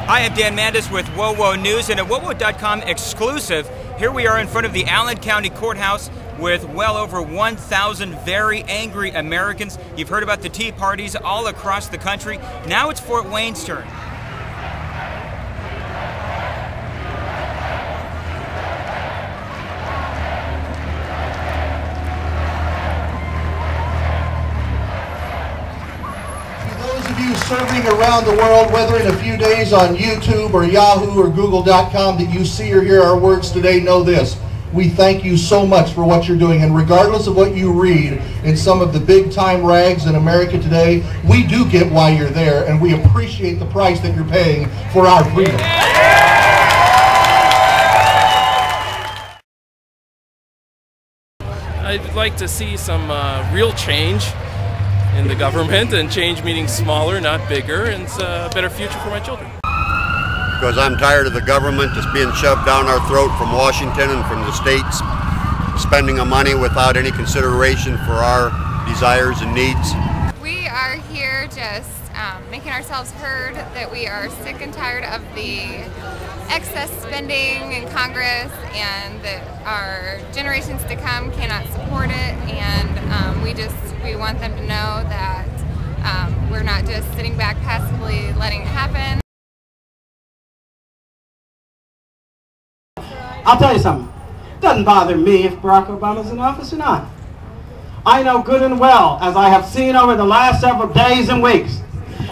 Hi, I'm Dan Mandis with WOWO News, and a WOWO.com exclusive. Here we are in front of the Allen County Courthouse with well over 1,000 very angry Americans. You've heard about the Tea Parties all across the country. Now it's Fort Wayne's turn. Serving around the world, whether in a few days on YouTube or Yahoo or Google.com, that you see or hear our words today, know this: we thank you so much for what you're doing. And regardless of what you read in some of the big time rags in America today, we do get why you're there, and we appreciate the price that you're paying for our freedom. I'd like to see some real change in the government, and change meaning smaller, not bigger, and it's a better future for my children. Because I'm tired of the government just being shoved down our throat from Washington and from the states, spending our money without any consideration for our desires and needs. We are here just making ourselves heard, that we are sick and tired of the excess spending in Congress, and that our generations to come cannot support it, and we want them to know that we're not just sitting back passively letting it happen. I'll tell you something. It doesn't bother me if Barack Obama's in office or not. I know good and well, as I have seen over the last several days and weeks,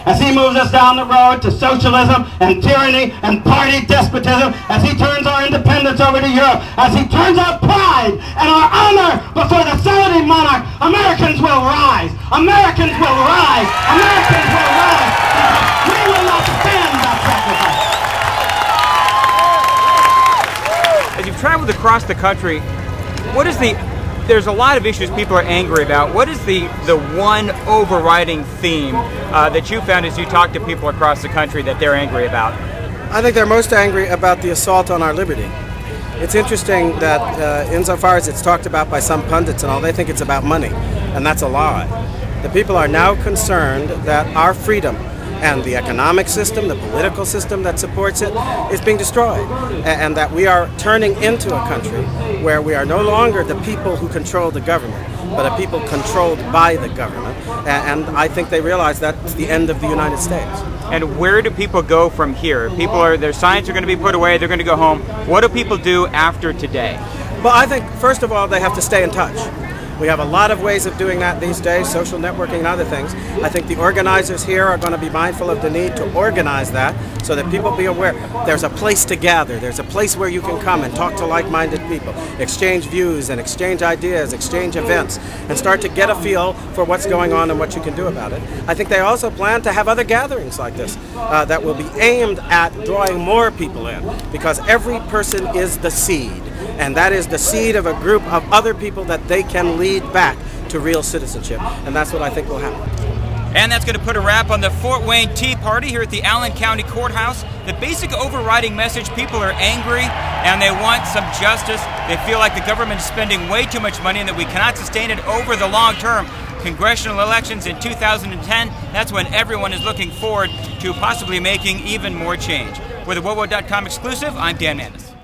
as he moves us down the road to socialism and tyranny and party despotism, as he turns our independence over to Europe, as he turns our pride and our honor before the Saudi monarch, Americans will rise. Americans will rise. Americans will rise. We will not stand that As sacrifice. you've traveled across the country, there's a lot of issues people are angry about. What is the one overriding theme that you found as you talk to people across the country that they're angry about? I think they're most angry about the assault on our liberty. It's interesting that insofar as it's talked about by some pundits and all, they think it's about money, and that's a lie. The people are now concerned that our freedom and the economic system, the political system that supports it, is being destroyed, and that we are turning into a country where we are no longer the people who control the government, but a people controlled by the government, and I think they realize that's the end of the United States. And where do people go from here? Their signs are going to be put away, they're going to go home. What do people do after today? Well, I think, first of all, they have to stay in touch. We have a lot of ways of doing that these days, social networking and other things. I think the organizers here are going to be mindful of the need to organize that so that people be aware there's a place to gather, there's a place where you can come and talk to like-minded people, exchange views and exchange ideas, exchange events, and start to get a feel for what's going on and what you can do about it. I think they also plan to have other gatherings like this that will be aimed at drawing more people in, because every person is the seed. And that is the seed of a group of other people that they can lead back to real citizenship. And that's what I think will happen. And that's going to put a wrap on the Fort Wayne Tea Party here at the Allen County Courthouse. The basic overriding message: people are angry and they want some justice. They feel like the government is spending way too much money and that we cannot sustain it over the long term. Congressional elections in 2010, that's when everyone is looking forward to possibly making even more change. With a WOWO.com exclusive, I'm Dan Mandis.